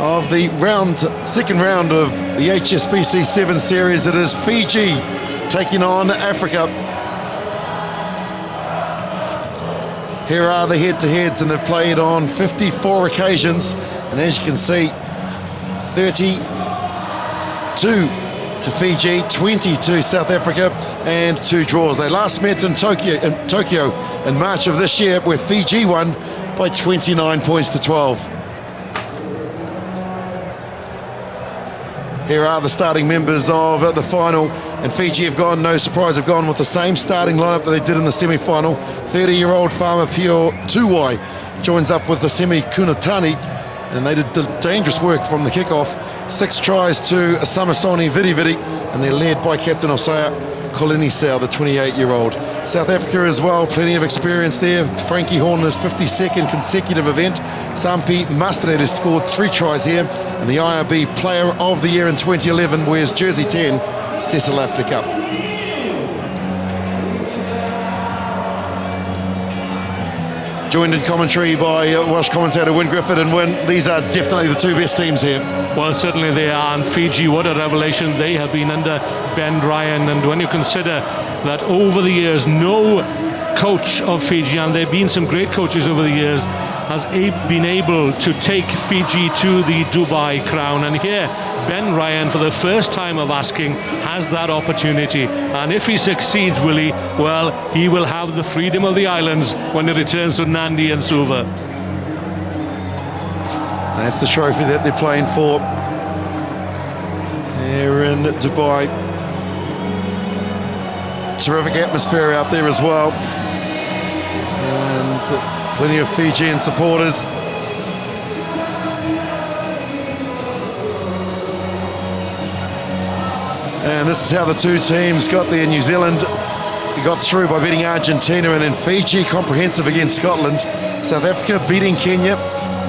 of the second round of the HSBC 7 series. It is Fiji taking on Africa. Here are the head-to-heads, and they've played on 54 occasions, and as you can see, 32 to Fiji, 20 to South Africa, and 2 draws. They last met in Tokyo in March of this year, where Fiji won by 29 points to 12. Here are the starting members of the final, and Fiji have gone, no surprise, have gone with the same starting lineup that they did in the semi-final. 30-year-old farmer Pio Tuwai joins up with the Semi Kunatani, and they did dangerous work from the kickoff. 6 tries to Samasoni Vidi, and they're led by captain Osaya Kolinisau, the 28-year-old. South Africa as well, plenty of experience there. Frankie Horn, his 52nd consecutive event. Sampi Mustard has scored 3 tries here, and the IRB Player of the Year in 2011 wears jersey 10, Cecil Africa. Joined in commentary by Welsh commentator Wyn Griffith, and Wyn, these are definitely the 2 best teams here. Well, certainly they are, and Fiji, what a revelation they have been under Ben Ryan. And when you consider that over the years, no coach of Fiji, and there have been some great coaches over the years, has been able to take Fiji to the Dubai crown. And here, Ben Ryan, for the first time of asking, has that opportunity. And if he succeeds, Willie, well, he will have the freedom of the islands when he returns to Nandi and Suva. That's the trophy that they're playing for here in Dubai. Terrific atmosphere out there as well, and plenty of Fijian supporters. And this is how the 2 teams got there. New Zealand got through by beating Argentina, and then Fiji comprehensive against Scotland. South Africa beating Kenya.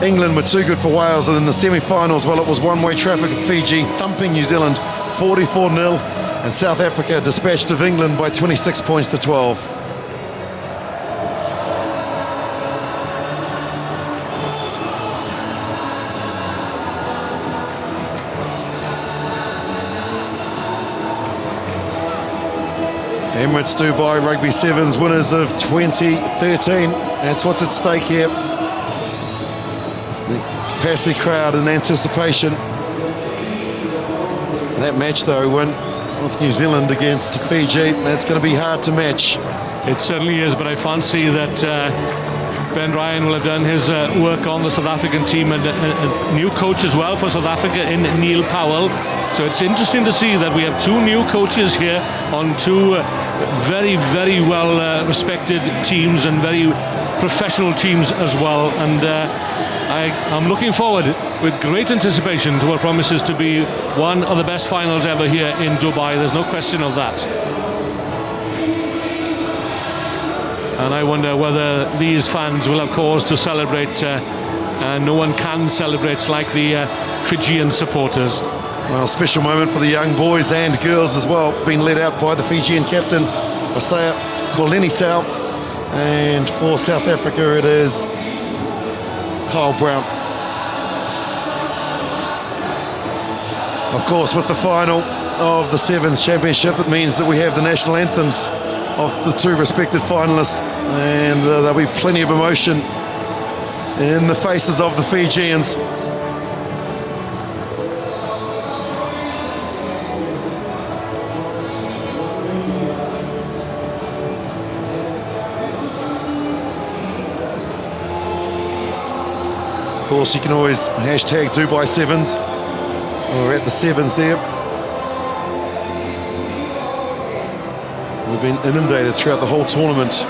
England were too good for Wales, and in the semi-finals, well, it was one-way traffic of Fiji thumping New Zealand 44-0, and South Africa dispatched of England by 26 points to 12. Emirates Dubai Rugby Sevens, winners of 2013. That's what's at stake here. The capacity crowd in anticipation. That match, though, went with New Zealand against Fiji. That's going to be hard to match. It certainly is, but I fancy that Ben Ryan will have done his work on the South African team, and a new coach as well for South Africa in Neil Powell. So it's interesting to see that we have 2 new coaches here on 2 very, very well respected teams, and very professional teams as well. And I'm looking forward with great anticipation to what promises to be one of the best finals ever here in Dubai. There's no question of that. And I wonder whether these fans will have cause to celebrate. No one can celebrate like the Fijian supporters. Well, special moment for the young boys and girls as well, being led out by the Fijian captain, Osaya Kolinisau. And for South Africa, it is Kyle Brown. Of course, with the final of the Sevens Championship, it means that we have the national anthems of the 2 respected finalists, and there'll be plenty of emotion in the faces of the Fijians. Of course, you can always hashtag Dubai Sevens, or at the Sevens there. We've been inundated throughout the whole tournament.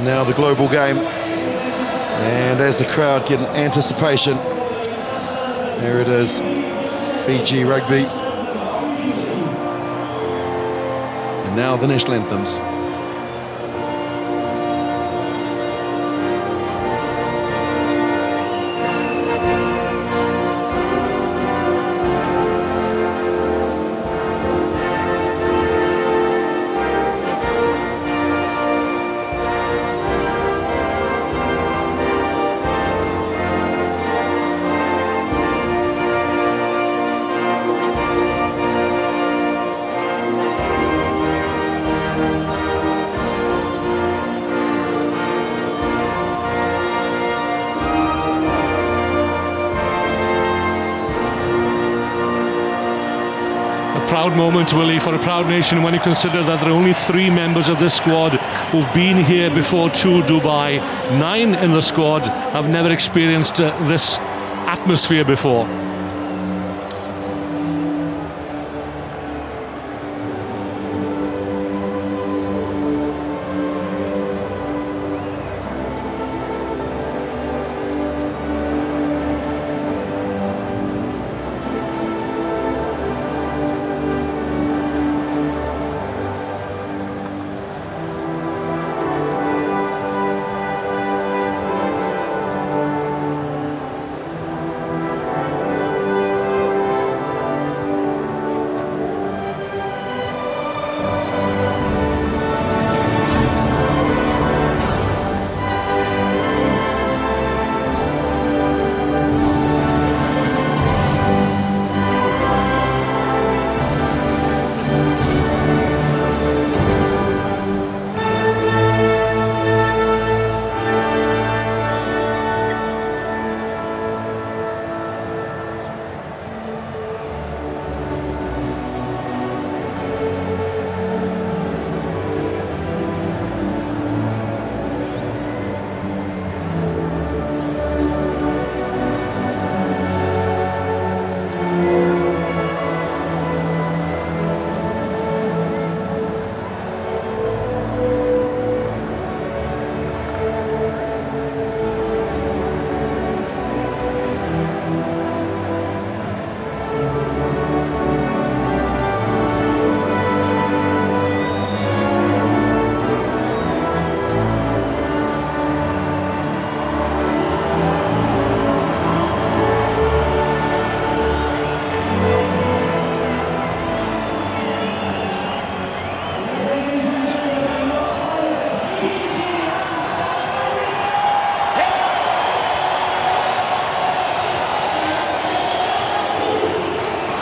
Now the global game. And as the crowd get in anticipation, there it is, Fiji Rugby. And now the national anthems. proud moment, Willie, for a proud nation when you consider that there are only 3 members of this squad who've been here before to Dubai. 9 in the squad have never experienced this atmosphere before.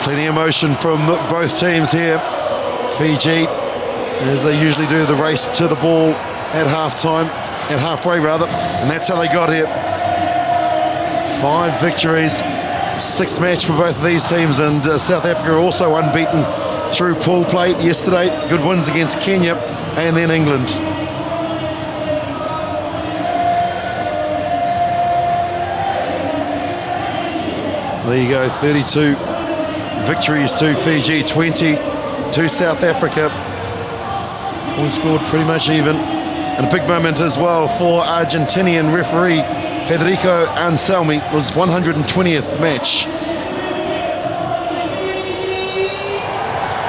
Plenty of emotion from both teams here. Fiji, as they usually do, the race to the ball at halfway rather, and that's how they got here. 5 victories, 6th match for both of these teams, and South Africa also unbeaten through pool play yesterday. Good wins against Kenya and then England. There you go, 32 victories to Fiji, 20 to South Africa. Points scored pretty much even. And a big moment as well for Argentinian referee Federico Anselmi. It was 120th match.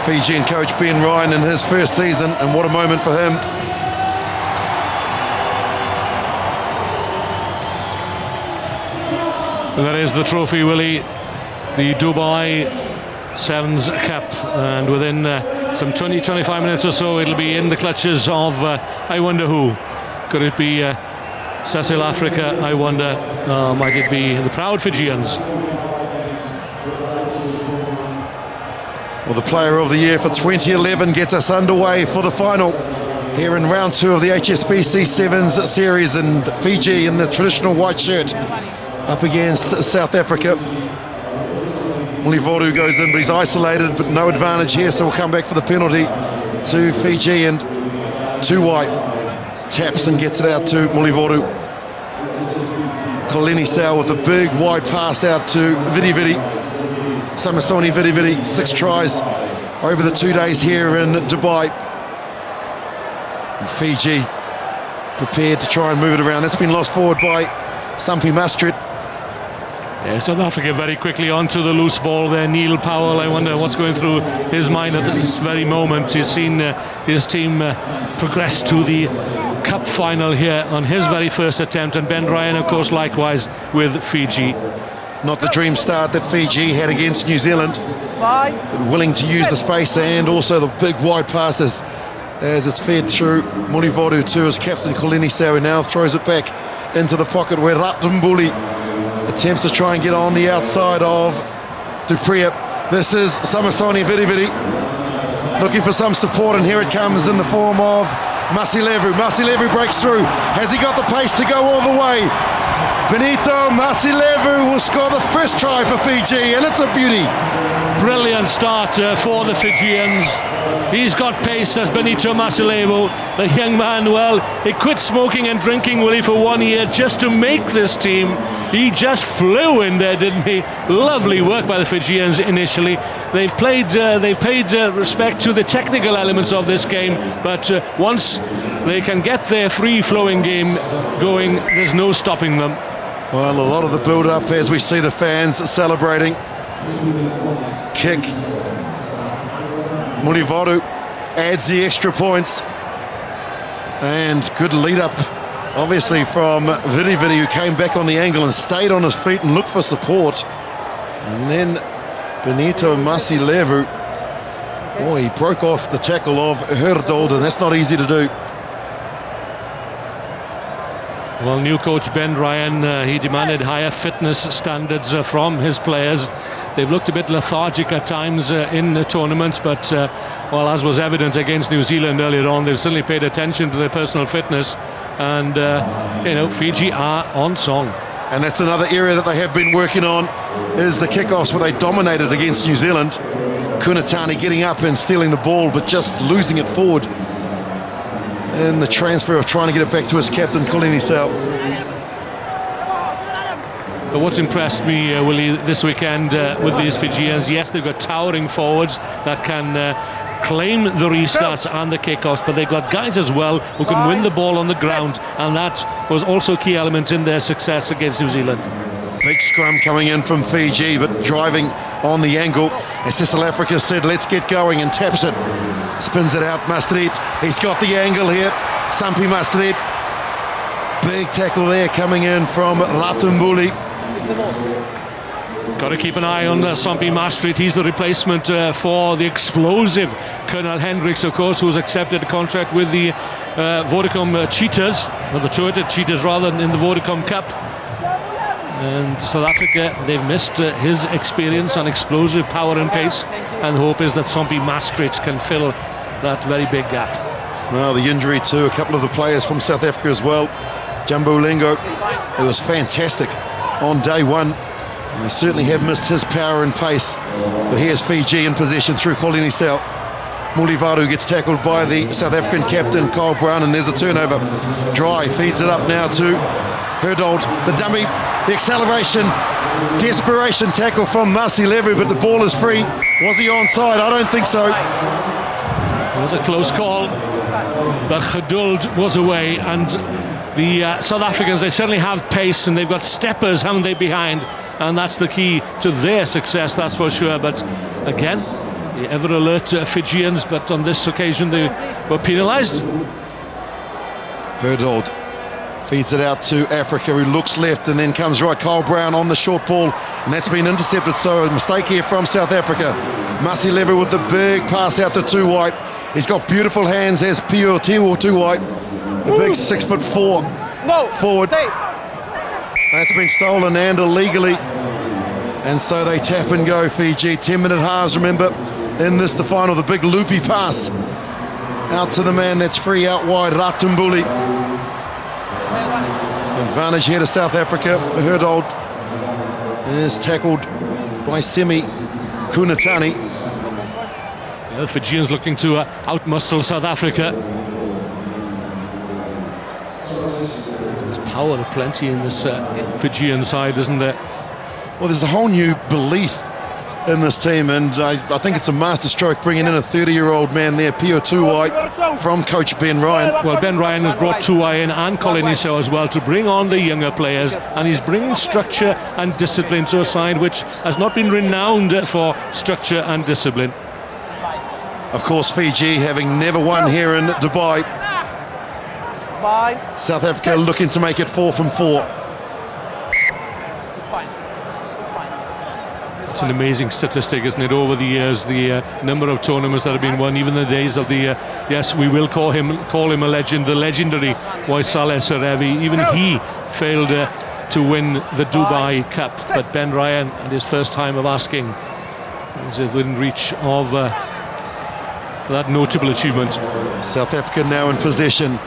Fijian coach Ben Ryan in his first season, and what a moment for him. That is the trophy, Willie, the Dubai Sevens Cup, and within some 20-25 minutes or so it'll be in the clutches of I wonder who. Could it be Cecil Africa? I wonder. Might it be the proud Fijians? Well, the player of the year for 2011 gets us underway for the final here in round 2 of the HSBC Sevens series, and Fiji in the traditional white shirt up against South Africa. Mulivodu goes in, but he's isolated, but no advantage here, so we'll come back for the penalty to Fiji, and 2 white. Taps and gets it out to Mulivodu. Kolini Sau with a big wide pass out to Vidi Vidi. Samasoni Vidi Vidi, 6 tries over the 2 days here in Dubai. And Fiji prepared to try and move it around. That's been lost forward by Sampi Mastrit. Yeah, South Africa very quickly onto the loose ball there. Neil Powell, I wonder what's going through his mind at this very moment. He's seen his team progress to the cup final here on his very first attempt, and Ben Ryan, of course, likewise with Fiji. Not the dream start that Fiji had against New Zealand, but willing to use the space and also the big wide passes as it's fed through Mulivodu to his captain Kolini Sau, who now throws it back into the pocket where Ratambuli attempts to try and get on the outside of Dupriya. This is Samasoni Vidi Vidi looking for some support, and here it comes in the form of Masilevu. Masilevu breaks through. Has he got the pace to go all the way? Benito Masilevu will score the first try for Fiji, and it's a beauty. Brilliant start for the Fijians. He's got pace, as Benito Masilevu. The young man, well, he quit smoking and drinking, Willie, for 1 year just to make this team. He just flew in there, didn't he? Lovely work by the Fijians initially. They've paid respect to the technical elements of this game, but once they can get their free-flowing game going, there's no stopping them. Well, a lot of the build-up as we see the fans celebrating. Kick. Munivaru adds the extra points. And good lead-up, obviously, from Vidi, who came back on the angle and stayed on his feet and looked for support. And then Benito Masilevu, boy, he broke off the tackle of Herdold, and that's not easy to do. Well, new coach Ben Ryan, he demanded higher fitness standards from his players. They've looked a bit lethargic at times in the tournament, but well, as was evident against New Zealand earlier on, they've certainly paid attention to their personal fitness, and you know, Fiji are on song. And that's another area that they have been working on, is the kickoffs, where they dominated against New Zealand. Kunatani getting up and stealing the ball, but just losing it forward. And the transfer of trying to get it back to his captain, Colin Isao. But what's impressed me, Willie, this weekend with these Fijians, yes, they've got towering forwards that can claim the restarts and the kickoffs, but they've got guys as well who can win the ball on the ground, and that was also a key element in their success against New Zealand. Big scrum coming in from Fiji, but driving on the angle. As South Africa said, let's get going, and taps it. Spins it out, Mastrit. He's got the angle here. Sampi Mastrit. Big tackle there coming in from Latumbuli. Got to keep an eye on Sampi Mastrit. He's the replacement for the explosive Colonel Hendricks, of course, who's accepted a contract with the Vodacom Cheetahs, or the Toyota Cheetahs rather, in the Vodacom Cup. And South Africa, they've missed his experience on explosive power and pace, and the hope is that Sampi Mastrit can fill that very big gap. Well, the injury to a couple of the players from South Africa as well. Jumbo Lingo, it was fantastic on day one. And they certainly have missed his power and pace. But here's Fiji in possession through Colin Isao. Mulivaru gets tackled by the South African captain, Kyle Brown, and there's a turnover. Dry feeds it up now to Herdold, the dummy, the acceleration, desperation tackle from Masilevu, but the ball is free. Was he onside? I don't think so. It was a close call, but Geduld was away, and the South Africans, they certainly have pace, and they've got steppers, haven't they, behind, and that's the key to their success, that's for sure. But again, the ever alert Fijians, but on this occasion they were penalised. Herdold feeds it out to Africa, who looks left and then comes right. Kyle Brown on the short ball, and that's been intercepted, so a mistake here from South Africa. Masilevu with the big pass out to Tuwai. He's got beautiful hands as Pio Tiwo Tuwai, the big 6'4" forward. That's been stolen and illegally, and so they tap and go, Fiji. 10-minute halves, remember, in this, the final. The big loopy pass out to the man that's free out wide, Ratumbuli. Advantage here to South Africa. Herdold is tackled by Semi Kunatani. The Fijians looking to outmuscle South Africa. There's power aplenty in this Fijian side, isn't there? Well, there's a whole new belief in this team, and I think it's a masterstroke bringing in a 30-year-old man there, Pio Tuwai, from coach Ben Ryan. Well, Ben Ryan has brought Tuwai in and Colin Isao as well to bring on the younger players, and he's bringing structure and discipline to a side which has not been renowned for structure and discipline. Of course, Fiji having never won here in Dubai. South Africa looking to make it 4 from 4. It's an amazing statistic, isn't it? Over the years, the number of tournaments that have been won, even the days of the yes, we will call him a legend, the legendary Waisale Serevi. Even he failed to win the Dubai Cup, but Ben Ryan, at his first time of asking, is within reach of that notable achievement. South Africa now in possession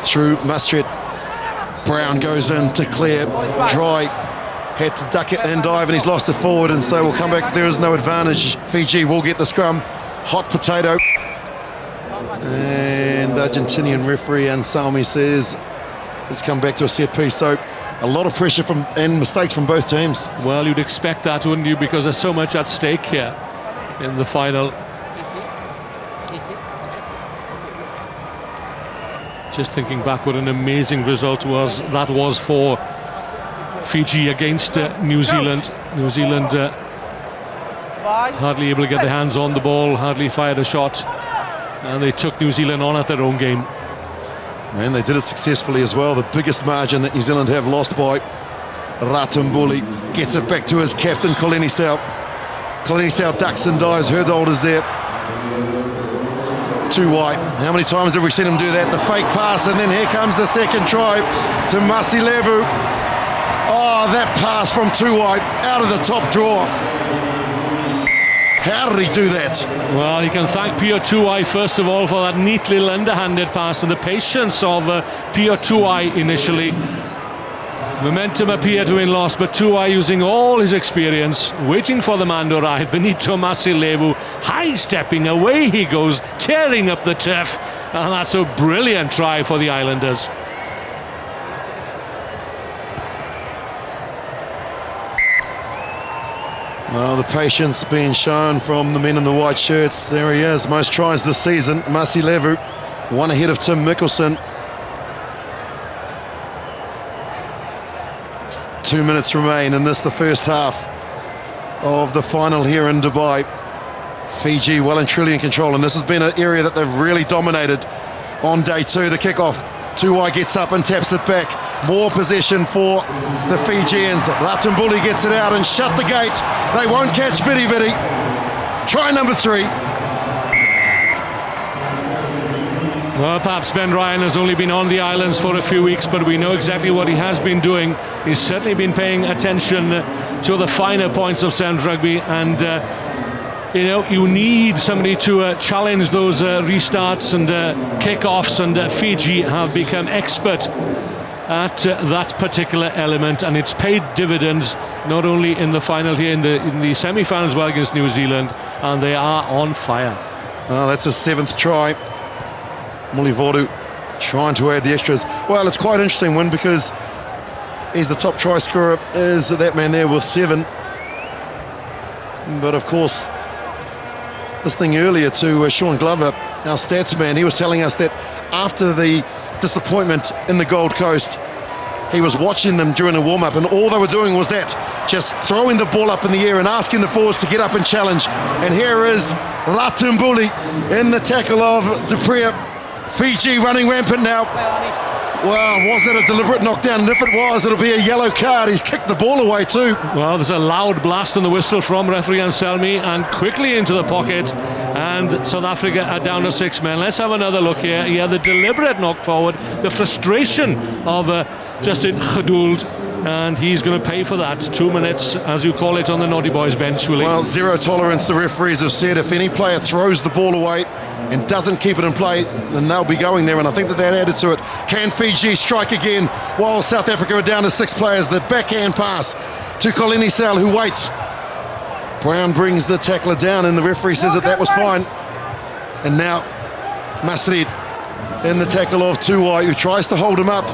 through Mastrit. Brown goes in to clear. Dry had to duck it and dive, and he's lost it forward, and so we'll come back. There is no advantage. Fiji will get the scrum. Hot potato. And Argentinian referee Anselmi says it's come back to a set piece. So a lot of pressure from and mistakes from both teams. Well, you'd expect that, wouldn't you? Because there's so much at stake here in the final. Just thinking back, what an amazing result that was for Fiji against New Zealand. New Zealand hardly able to get their hands on the ball, hardly fired a shot, and they took New Zealand on at their own game. And they did it successfully as well. The biggest margin that New Zealand have lost by. Ratumbuli gets it back to his captain, Kolini Sau. Kolini Sau ducks and dives. Herdold is there. Too wide. How many times have we seen him do that? The fake pass, and then here comes the second try to Masilevu. Oh, that pass from Tuwai out of the top drawer. How did he do that? Well, you can thank Pio Tuwai first of all for that neat little underhanded pass and the patience of Pio Tuwai initially. Momentum appeared to have been lost, but Tuwai using all his experience, waiting for the man to ride. Benito Masilevu high-stepping, away he goes, tearing up the turf, and that's a brilliant try for the Islanders. Well, the patience being shown from the men in the white shirts. There he is, most tries this season. Masilevu, one ahead of Tim Mickelson. 2 minutes remain in this, the first half of the final here in Dubai. Fiji well and truly in control, and this has been an area that they've really dominated on day two. The kickoff, Tuwai gets up and taps it back. More possession for the Fijians. Ratumbuli gets it out and shut the gate. They won't catch Vidi Vidi. Try number 3. Well, perhaps Ben Ryan has only been on the islands for a few weeks, but we know exactly what he has been doing. He's certainly been paying attention to the finer points of Sound Rugby, and you know, you need somebody to challenge those restarts and kick-offs, and Fiji have become expert at that particular element, and it's paid dividends not only in the final here, in the semi-finals, well, against New Zealand, and they are on fire. Well, that's his 7th try. Mulivodu trying to add the extras. Well, it's quite interesting, Win, because he's the top try scorer, is that man there with 7. But of course, listening earlier to Sean Glover, our stats man, he was telling us that after the disappointment in the Gold Coast, he was watching them during a warm-up, and all they were doing was that, just throwing the ball up in the air and asking the forwards to get up and challenge. And here is Ratumbuli in the tackle of Dupree. Fiji running rampant now. Well, was that a deliberate knockdown? And if it was, it'll be a yellow card. He's kicked the ball away too. Well, there's a loud blast on the whistle from referee Anselmi, and quickly into the pocket, and South Africa are down to 6 men. Let's have another look here. Yeah, the deliberate knock forward, the frustration of Justin Gedould, and he's going to pay for that. 2 minutes, as you call it, on the Naughty Boys bench, Willie. Well, zero tolerance, the referees have said. If any player throws the ball away and doesn't keep it in play, then they'll be going there, and I think that added to it. Can Fiji strike again while South Africa are down to 6 players? The backhand pass to Kolini Sau, who waits. Brown brings the tackler down, and the referee says that was fine. And now Mastrid in the tackle of Tuwai, who tries to hold him up.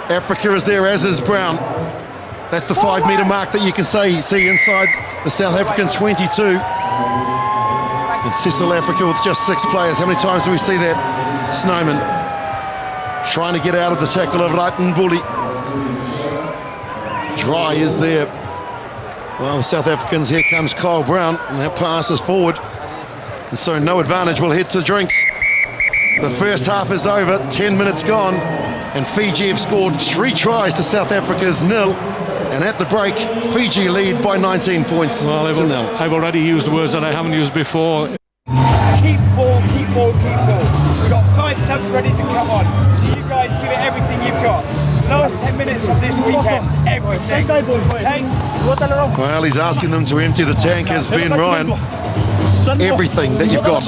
Africa is there, as is Brown. That's the 5-metre mark that you can see inside the South African 22. And Cecil Africa with just 6 players. How many times do we see that? Snowman trying to get out of the tackle of Ratumbuli. Dry is there. Well, the South Africans, here comes Kyle Brown, and that pass is forward. And so no advantage, we'll head to the drinks. The first half is over, 10 minutes gone, and Fiji have scored 3 tries to South Africa's 0. And at the break, Fiji lead by 19 points. Well, I've already used words that I haven't used before. Keep ball, keep ball, keep ball. We've got 5 subs ready to come on. So you guys give it everything you've got. Last 10 minutes of this weekend, everything. Okay? Well, he's asking them to empty the tank, as Ben Ryan. Everything that you've got.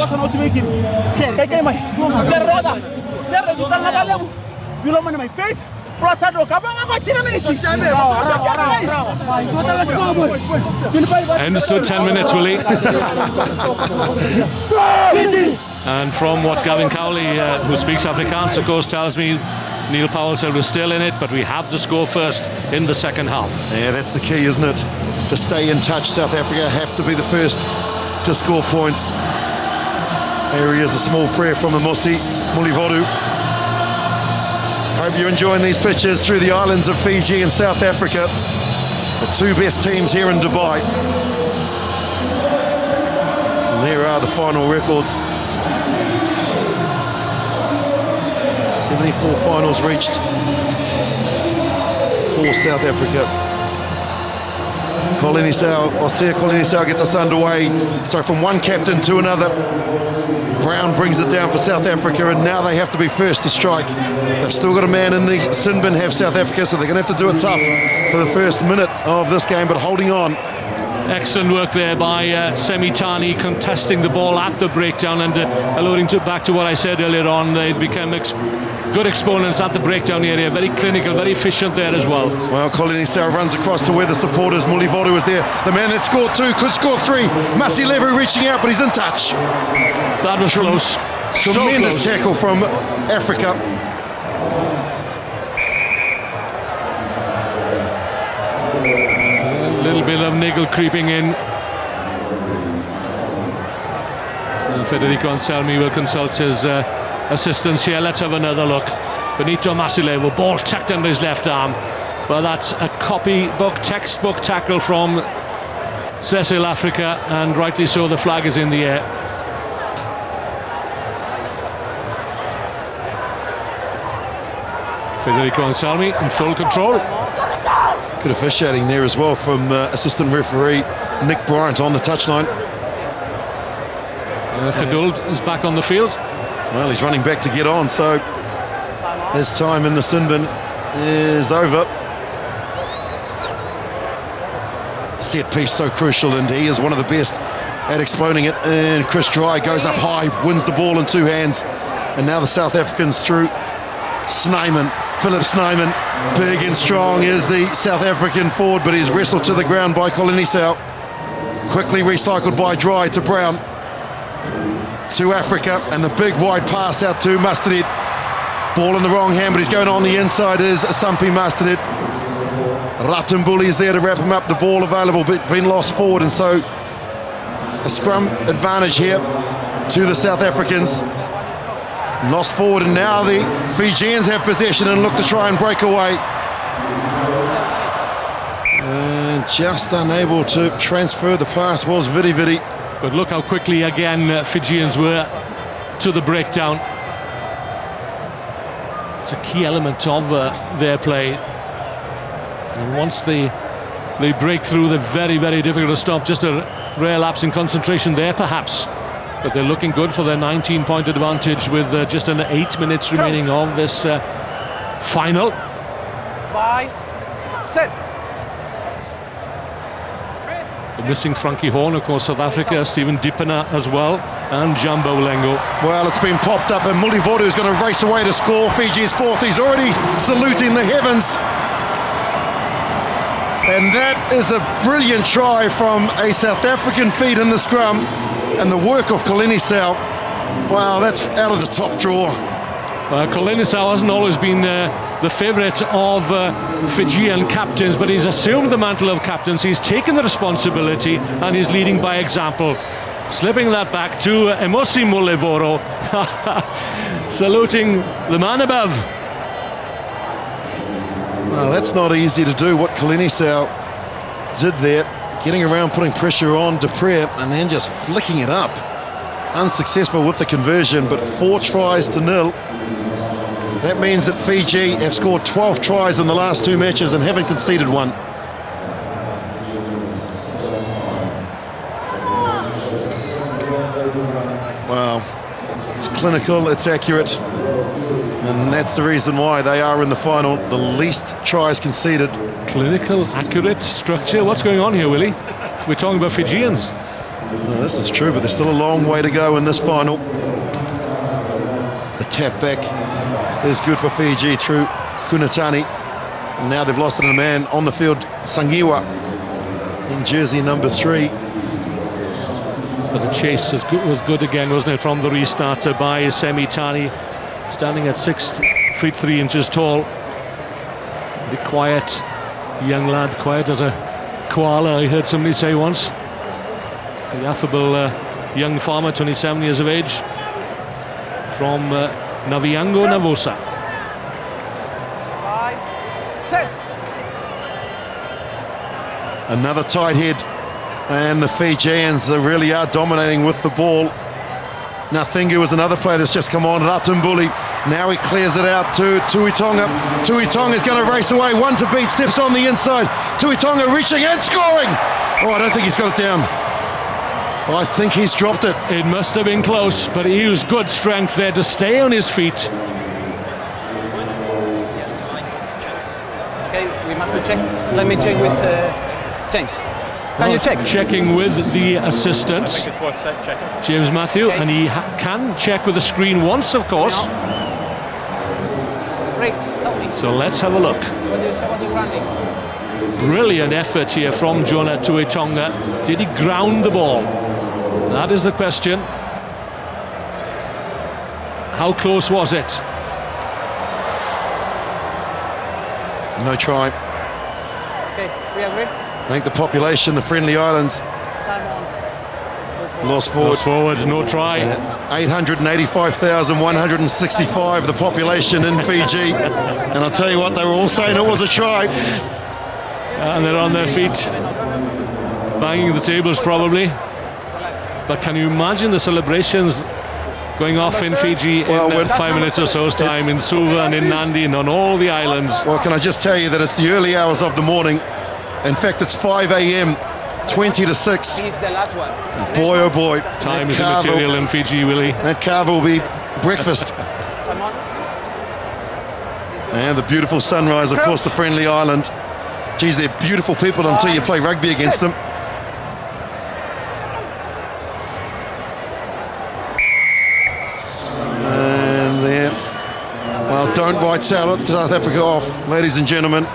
Understood 10 minutes, Willie. And from what Gavin Cowley, who speaks Afrikaans, of course, tells me, Neil Powell said we're still in it, but we have to score first in the second half. Yeah, that's the key, isn't it? To stay in touch, South Africa have to be the first to score points. Here he is, a small prayer from Amosi Mulivodu. Hope you're enjoying these pictures through the islands of Fiji and South Africa. The two best teams here in Dubai. And there are the final records. 74 finals reached for South Africa. Osea Kolinisau gets us underway. So from one captain to another, Brown brings it down for South Africa, and now they have to be first to strike. They've still got a man in the sin bin, have South Africa, so they're going to have to do it tough for the first minute of this game, but holding on. Excellent work there by Semitani, contesting the ball at the breakdown and alluding back to what I said earlier on. They've become good exponents at the breakdown area, very clinical, very efficient there as well. Well, Kolinisau runs across to where the supporters. Mulivodu is there, the man that scored two, could score three. Masilevu reaching out, but he's in touch. That was close. Tremendous so close. tackle from Africa. A little bit of niggle creeping in. And Federico Anselmi will consult his assistants here. Let's have another look. Benito Masilevu, ball tucked under his left arm. Well, that's a copybook, textbook tackle from Cecil Africa, and rightly so, the flag is in the air. Federico Anselmi in full control. Good officiating there as well from assistant referee Nick Bryant on the touchline. Geduld is back on the field. Well, he's running back to get on, so his time in the sin bin is over. Set piece so crucial, and he is one of the best at exploding it. And Chris Dry goes up high, wins the ball in two hands, and now the South Africans through. Snyman, Philip Snyman, big and strong is the South African forward, but he's wrestled to the ground by Kolinisau. Quickly recycled by Dry to Brown. To Africa, and the big wide pass out to Mustard. Ball in the wrong hand, but he's going on the inside is Sampi Mustard. Ratumbuli is there to wrap him up. The ball available, but been lost forward, and so a scrum advantage here to the South Africans. Lost forward, and now the Fijians have possession and look to try and break away. And just unable to transfer the pass was Vidi. But look how quickly again Fijians were to the breakdown. It's a key element of their play. And once they break through, they're very, very difficult to stop. Just a rare lapse in concentration there, perhaps. But they're looking good for their 19-point advantage with just under 8 minutes remaining of this final. Bye. Set. They're missing Frankie Horn, of course, South Africa, Stephen Dipena as well, and Jambo Lengo. Well, it's been popped up, and Mulivodu is going to race away to score. Fiji's fourth. He's already saluting the heavens. And that is a brilliant try from a South African feed in the scrum. And the work of Kolinisau, wow, that's out of the top drawer. Kolinisau hasn't always been the favourite of Fijian captains, but he's assumed the mantle of captains. He's taken the responsibility, and he's leading by example. Slipping that back to Amosi Mulivodu, saluting the man above. Well, that's not easy to do, what Kolinisau did there. Getting around, putting pressure on Dupree, and then just flicking it up. Unsuccessful with the conversion, but 4 tries to 0. That means that Fiji have scored 12 tries in the last 2 matches and haven't conceded one. Wow, it's clinical, it's accurate, and that's the reason why they are in the final. The least tries conceded. Clinical, accurate, structure. What's going on here, Willie? We're talking about Fijians. No, this is true, but there's still a long way to go in this final. The tap back is good for Fiji through Kunatani. And now they've lost a man on the field, Sangiwa, in jersey number 3. But the chase was good again, wasn't it, from the restarter by Semi Tani, standing at 6 feet 3 inches tall. The quiet young lad, quiet as a koala, I heard somebody say once. The affable young farmer, 27 years of age, from Naviango, Navosa. Set. Another tight head, and the Fijians really are dominating with the ball. Now Thingu is another player that's just come on, Ratumbuli. Now he clears it out to Tuitonga. Tuitonga is going to race away, one to beat, steps on the inside. Tuitonga reaching and scoring. Oh, I don't think he's got it down. I think he's dropped it. It must have been close, but he used good strength there to stay on his feet. Okay, we must check. Let me check with James. Can you check? Checking with the assistant, James Matthew, Okay. and he can check with the screen once, of course. Race, help me. So let's have a look. What do you say about the grounding? Brilliant effort here from Jonah Tuitonga. Did he ground the ball? That is the question. How close was it? No try. Okay, we agree. I think the population, the Friendly Islands, Time on. lost forward. Lost forward, no try. 885,165, the population in Fiji. And I'll tell you what, they were all saying it was a try. And they're on their feet, banging the tables probably. But can you imagine the celebrations going off in Fiji Well, in when- 5 minutes or so's time, in Suva and in Nadi and on all the islands? Well, can I just tell you that it's the early hours of the morning. In fact, it's 5 a.m., 20 to 6. He's the last one. Boy, oh boy. Time is immaterial in Fiji, Willie. That carve will be breakfast. Time on. And the beautiful sunrise, of course, the Friendly Island. Geez, they're beautiful people until you play rugby against them. And there. Well, don't write South Africa off, ladies and gentlemen.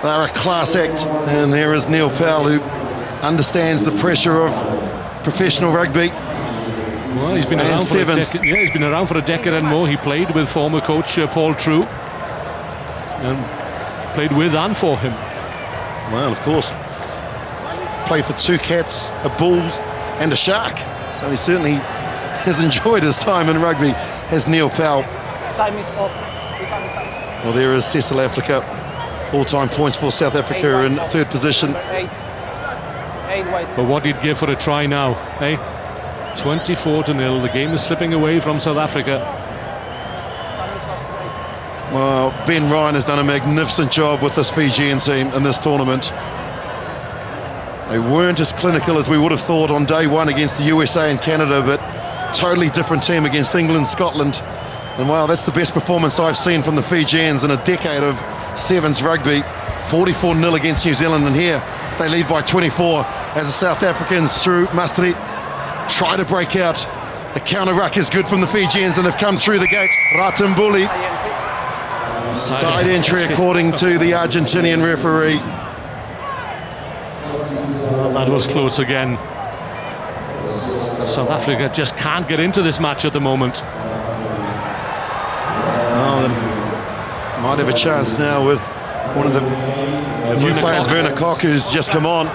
They're a class act. And there is Neil Powell, who understands the pressure of professional rugby. Well, he's been And around for a Sevens. decade. Yeah, he's been around for a decade and more. He played with former coach Paul True, and played with and for him. Well, of course. Played for 2 cats, a bull and a shark. So he certainly has enjoyed his time in rugby, has Neil Powell. Time is off. We can decide. Well, there is Cecil Africa. All-time points for South Africa in 3rd position. Number 8. 8 white. But what he'd give for a try now, eh? 24-0. The game is slipping away from South Africa. Time is off. Right. Well, Ben Ryan has done a magnificent job with this Fijian team in this tournament. They weren't as clinical as we would have thought on day 1 against the USA and Canada, but totally different team against England, Scotland. And wow, that's the best performance I've seen from the Fijians in a decade of Sevens rugby. 44-0 against New Zealand, and here they lead by 24 as the South Africans through Mastri try to break out. The counter ruck is good from the Fijians, and they've come through the gate. Ratumbuli, side entry according to the Argentinian referee. Well, that was close again. South Africa just can't get into this match at the moment. Oh, they might have a chance now with one of the new players, Werner Kok, who's just come on.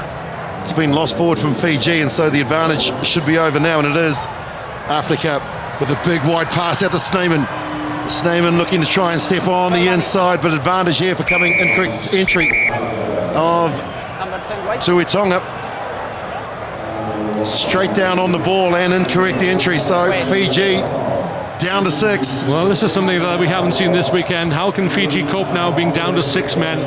It's been lost forward from Fiji, and so the advantage should be over now, and it is. Africa with a big wide pass out to Sneeman. Sneeman looking to try and step on the inside, but advantage here for coming incorrect entry of Number 10 white. Tuitonga. Straight down on the ball and incorrect entry, so Fiji down to 6. Well, this is something that we haven't seen this weekend. How can Fiji cope now being down to 6 men?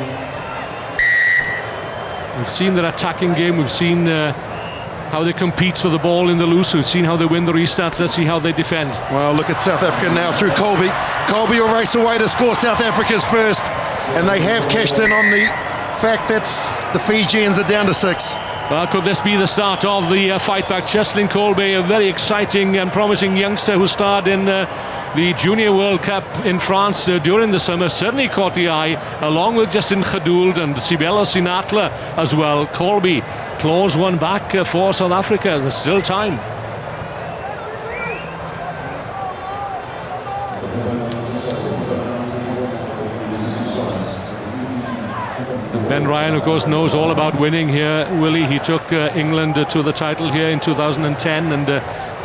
We've seen their attacking game. We've seen how they compete for the ball in the loose. We've seen how they win the restarts. Let's see how they defend. Well, look at South Africa now through Colby. Colby will race away to score South Africa's first, and they have cashed in on the fact that the Fijians are down to 6. Well, could this be the start of the fight back? Cheslin Colby, a very exciting and promising youngster who starred in the Junior World Cup in France during the summer certainly caught the eye, along with Justin Khaduld and Sibelo Sinatla as well. Colby claws one back for South Africa. There's still time. Ben Ryan, of course, knows all about winning here, Willie. He took England to the title here in 2010 and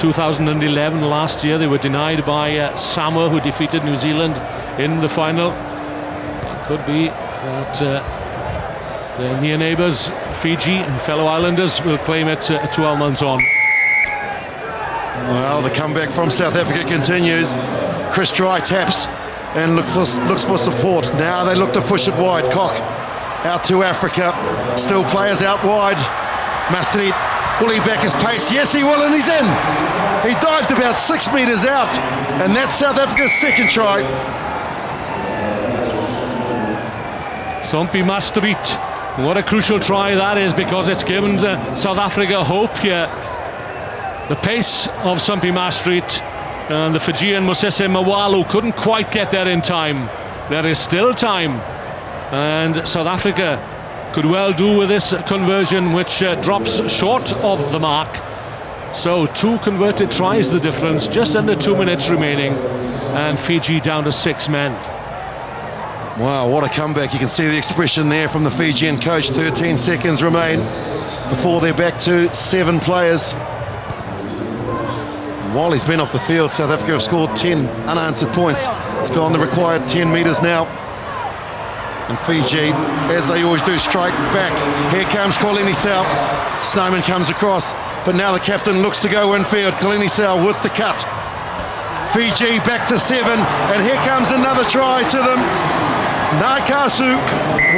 2011 last year. They were denied by Samoa, who defeated New Zealand in the final. It could be that their near neighbours, Fiji and fellow islanders, will claim it 12 months on. Well, the comeback from South Africa continues. Chris Dry taps and looks for support. Now they look to push it wide. Cock out to Africa. Still players out wide. Mastri, will he back his pace? Yes, he will, and he's in. He dived about 6 metres out, and that's South Africa's second try. Sompi Mastrit. What a crucial try that is, because it's given South Africa hope here. The pace of Sompi Mastrit and the Fijian Mosese Mawalu couldn't quite get there in time. There is still time, and South Africa could well do with this conversion, which drops short of the mark. So 2 converted tries the difference, just under 2 minutes remaining, and Fiji down to 6 men. Wow, what a comeback. You can see the expression there from the Fijian coach. 13 seconds remain before they're back to 7 players. And while he's been off the field, South Africa have scored 10 unanswered points. It's gone the required 10 metres now. And Fiji, as they always do, strike back. Here comes Kolini Sau. Snowman comes across, but now the captain looks to go infield. Kolini Sau with the cut. Fiji back to 7, and here comes another try to them. Naikasu,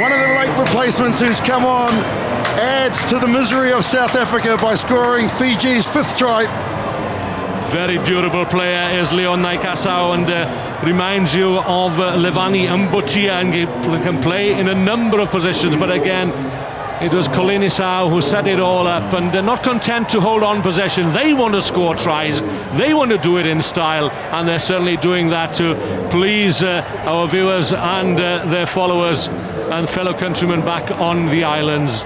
one of the late replacements who's come on, adds to the misery of South Africa by scoring Fiji's 5th try. Very durable player is Leon Naikasau, and reminds you of Levani Mbotia, and can play in a number of positions. But again, it was Kolini Sau who set it all up, and they're not content to hold on possession. They want to score tries, they want to do it in style, and they're certainly doing that to please our viewers and their followers and fellow countrymen back on the islands.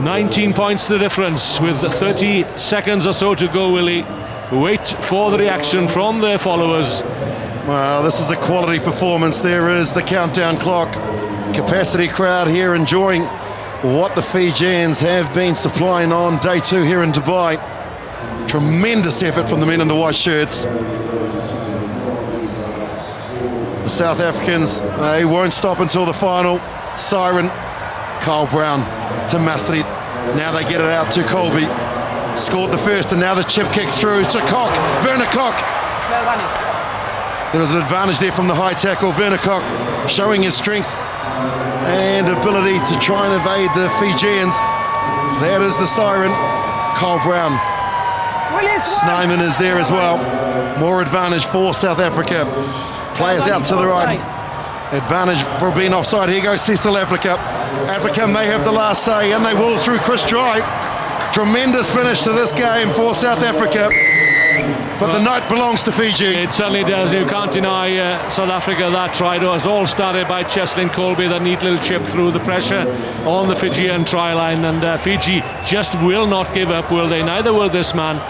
19 points the difference with 30 seconds or so to go, Willie. Wait for the reaction from their followers. Well, this is a quality performance. There is the countdown clock. Capacity crowd here enjoying what the Fijians have been supplying on day 2 here in Dubai. Tremendous effort from the men in the white shirts. The South Africans, they won't stop until the final. Siren, Kyle Brown to Mastri. Now they get it out to Colby. Scored the first, and now the chip kick through to Cock. Werner Cock. There was an advantage there from the high tackle. Werner Cock showing his strength and ability to try and evade the Fijians. That is the siren. Kyle Brown. Snyman is there as well. More advantage for South Africa. Players out to the right. Advantage for being offside. Here goes Cecil Africa. Africa may have the last say, and they will through Chris Dry. Tremendous finish to this game for South Africa. But the night belongs to Fiji. It certainly does. You can't deny South Africa that try. It was all started by Cheslin Colby, that neat little chip through the pressure on the Fijian try line. And Fiji just will not give up, will they? Neither will this man.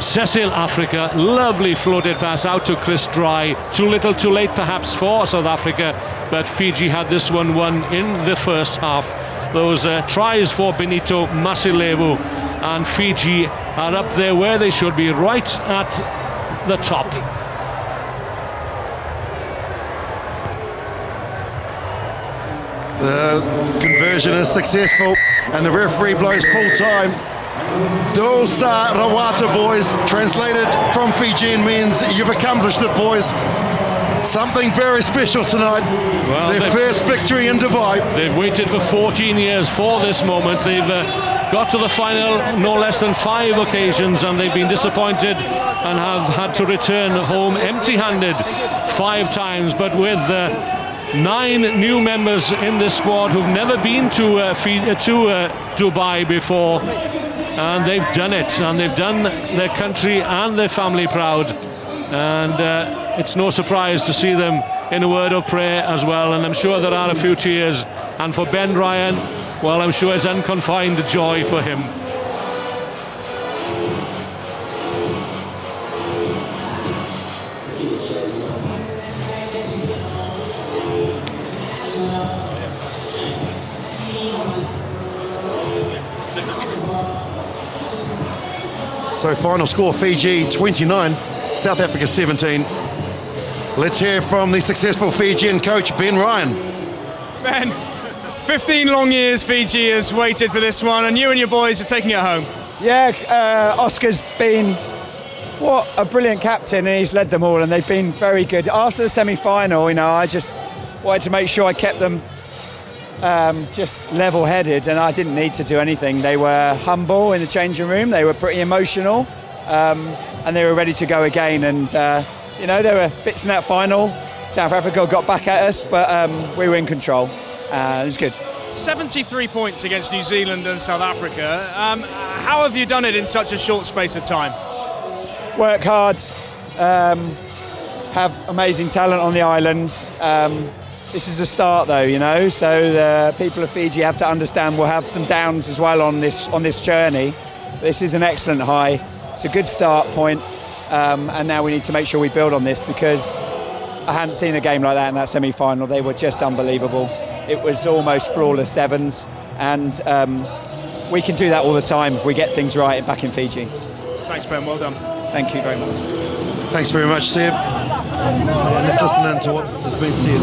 Cecil Africa, lovely floated pass out to Chris Dry. Too little, too late perhaps for South Africa, but Fiji had this one won in the first half. Those tries for Benito Masilevu, and Fiji are up there where they should be, right at the top. The conversion is successful, and the referee blows full time. Dosa Rawata, boys, translated from Fijian means you've accomplished it, boys. Something very special tonight. Well, their first victory in Dubai. They've waited for 14 years for this moment. They've got to the final no less than 5 occasions, and they've been disappointed and have had to return home empty-handed 5 times. But with 9 new members in this squad who've never been to Dubai before, and they've done it, and they've done their country and their family proud, and it's no surprise to see them in a word of prayer as well, and I'm sure there are a few tears, and for Ben Ryan, well, I'm sure it's unconfined joy for him. So final score, Fiji 29, South Africa 17. Let's hear from the successful Fijian coach, Ben Ryan. Ben, 15 long years Fiji has waited for this one, and you and your boys are taking it home. Yeah, Oscar's been, what a brilliant captain, and he's led them all, and they've been very good. After the semi-final, you know, I just wanted to make sure I kept them just level-headed, and I didn't need to do anything. They were humble in the changing room, they were pretty emotional, and they were ready to go again, and you know, there were bits in that final. South Africa got back at us, but we were in control. It was good. 73 points against New Zealand and South Africa. How have you done it in such a short space of time? Work hard, have amazing talent on the islands. This is a start though, you know, so the people of Fiji have to understand we'll have some downs as well on this journey. This is an excellent high. It's a good start point, and now we need to make sure we build on this, because I hadn't seen a game like that in that semi-final. They were just unbelievable. It was almost flawless sevens, and we can do that all the time if we get things right back in Fiji. Thanks, Ben, well done. Thank you very much. Thanks very much, Seb. Let's listen in to what has been said.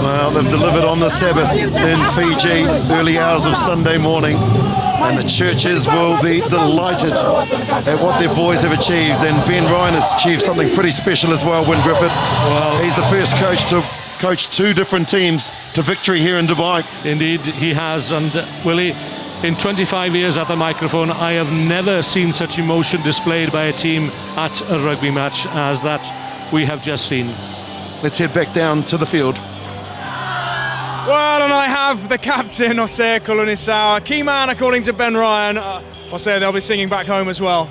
Well, they've delivered on the Sabbath in Fiji, early hours of Sunday morning, and the churches will be delighted at what their boys have achieved. And Ben Ryan has achieved something pretty special as well, Win Griffith. Well, he's the first coach to coach two different teams to victory here in Dubai. Indeed, he has, and Willie, in 25 years at the microphone, I have never seen such emotion displayed by a team at a rugby match as that we have just seen. Let's head back down to the field. Well, and I have the captain, Osei Kulunisau, key man according to Ben Ryan. Osei, they'll be singing back home as well.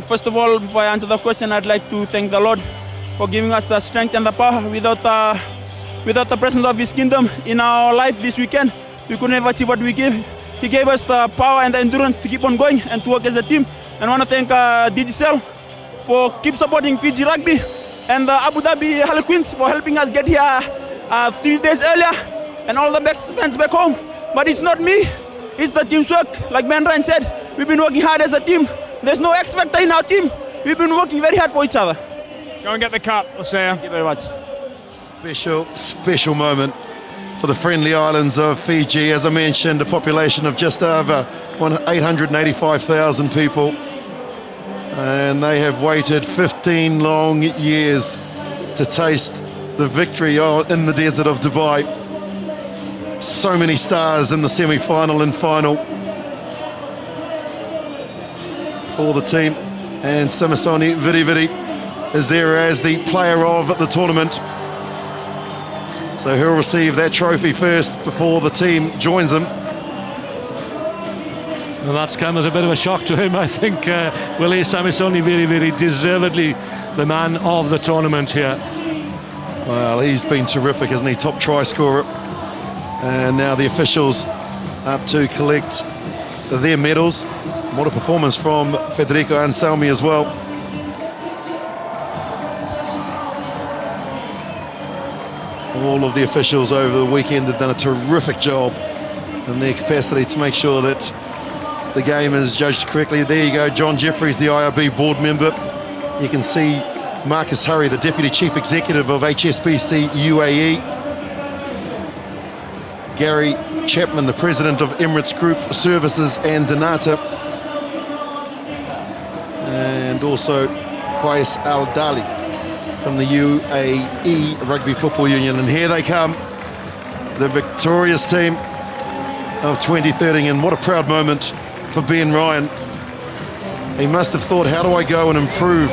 First of all, before I answer the question, I'd like to thank the Lord for giving us the strength and the power. Without the presence of His kingdom in our life this weekend, we couldn't have achieved what we gave. He gave us the power and the endurance to keep on going and to work as a team. And I want to thank Digicel for keep supporting Fiji Rugby, and the Abu Dhabi Harlequins for helping us get here 3 days earlier, and all the fans back home. But it's not me, it's the team's work. Like Ben Ryan said, We've been working hard as a team. There's no X factor in our team. We've been working very hard for each other. Go and get the cup, Osea. Thank you very much. Special moment for the friendly islands of Fiji. As I mentioned, a population of just over 885,000 people. And they have waited 15 long years to taste the victory in the desert of Dubai. So many stars in the semi-final and final for the team. And Samasoni Viriviri is there as the player of the tournament. So he'll receive that trophy first before the team joins him. And that's come as a bit of a shock to him, I think. Willie Samasoni very deservedly the man of the tournament here. Well, he's been terrific, isn't he? Top try scorer. And now the officials up to collect their medals. What a performance from Federico Anselmi as well. All of the officials over the weekend have done a terrific job in their capacity to make sure that the game is judged correctly. There you go, John Jeffries, the IRB board member. You can see Marcus Hurry, the Deputy Chief Executive of HSBC UAE. Gary Chapman, the President of Emirates Group Services and Donata. And also Qais Al-Dali from the UAE Rugby Football Union. And here they come, the victorious team of 2013. And what a proud moment for Ben Ryan. He must have thought, how do I go and improve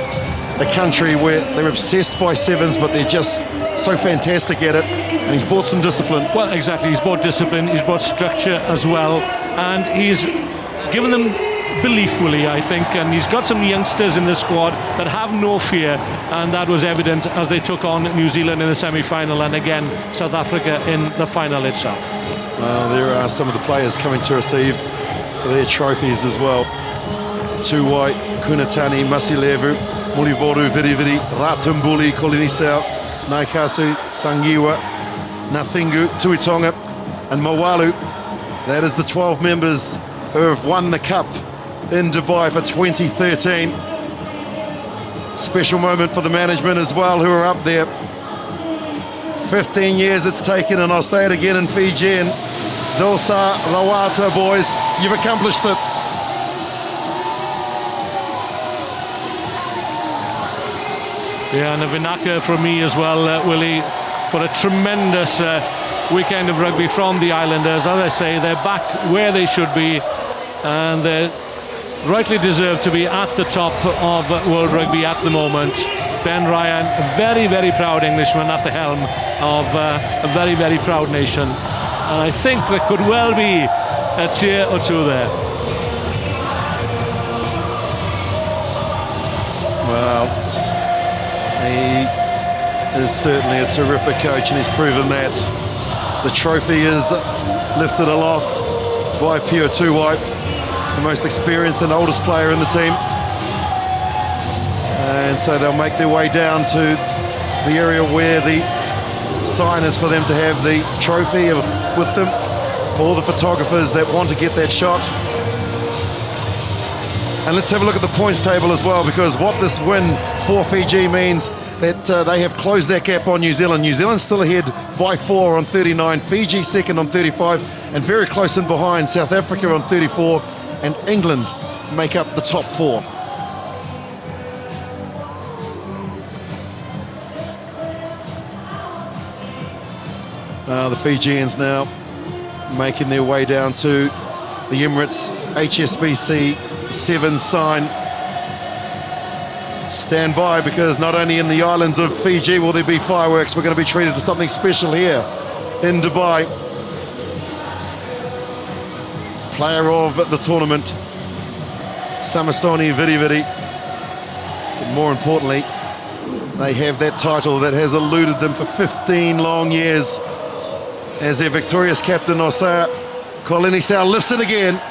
a country where they're obsessed by sevens, but they're just so fantastic at it. And he's brought some discipline. Well, exactly. He's brought discipline, he's brought structure as well. And he's given them belief, Willie, I think. And he's got some youngsters in the squad that have no fear. And that was evident as they took on New Zealand in the semi-final and again South Africa in the final itself. Well, there are some of the players coming to receive their trophies as well. Tuwai, Kunatani, Masilevu, Mulivoru, Viriviri, Ratumbuli, Kolinisau, Naikasu, Sangiwa, Nathingu, Tuitonga and Mawalu. That is the 12 members who have won the cup in Dubai for 2013. Special moment for the management as well, who are up there. 15 years it's taken, and I'll say it again in Fijian. Dosa Rawata, boys, you've accomplished it. Yeah, and a Vinaka from me as well, Willie, for a tremendous weekend of rugby from the Islanders. As I say, they're back where they should be, and they rightly deserve to be at the top of world rugby at the moment. Ben Ryan, a very proud Englishman at the helm of a very proud nation. And I think there could well be a cheer or two there. Well, he is certainly a terrific coach, and he's proven that. The trophy is lifted aloft by Pio Tuwai, the most experienced and oldest player in the team. And so they'll make their way down to the area where the sign is for them to have the trophy with them, for all the photographers that want to get that shot. And let's have a look at the points table as well, because what this win for Fiji means that they have closed that gap on New Zealand. New Zealand still ahead by 4 on 39, Fiji second on 35, and very close in behind South Africa on 34, and England make up the top 4. The Fijians now making their way down to the Emirates HSBC 7 sign. Stand by, because not only in the islands of Fiji will there be fireworks, we're going to be treated to something special here in Dubai. Player of the tournament, Samasoni Viriviri. But more importantly, they have that title that has eluded them for 15 long years, as their victorious captain, Osea Kolinisau, lifts it again.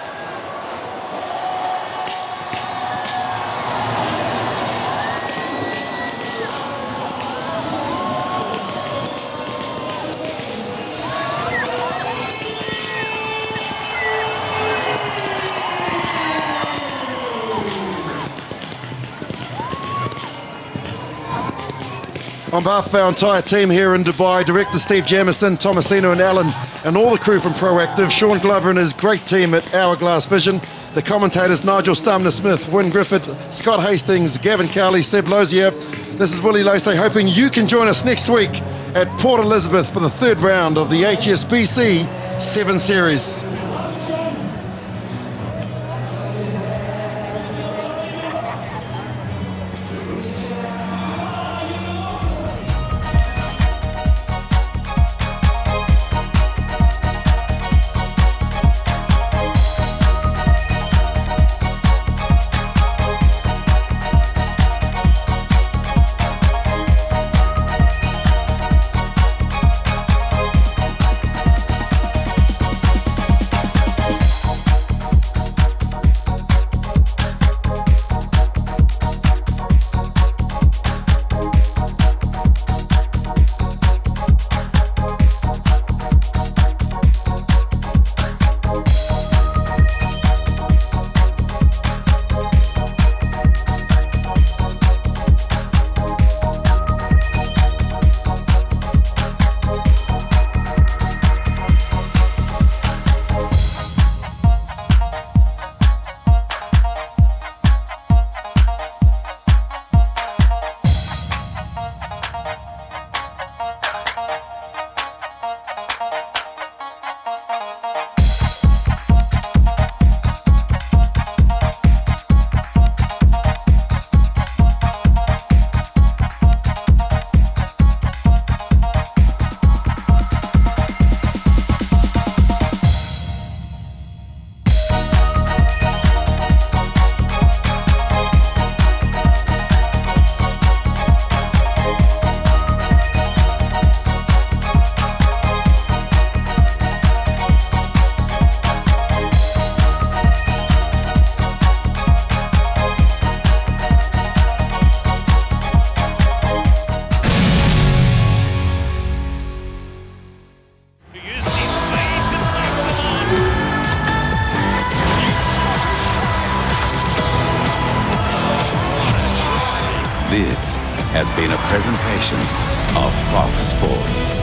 On behalf of our entire team here in Dubai, Director Steve Jamieson, Thomasino and Alan, and all the crew from Proactive, Sean Glover and his great team at Hourglass Vision, the commentators Nigel Stumner-Smith, Wyn Griffith, Scott Hastings, Gavin Cowley, Seb Lozier. This is Willie Losey, hoping you can join us next week at Port Elizabeth for the third round of the HSBC 7 Series. This has been a presentation of Fox Sports.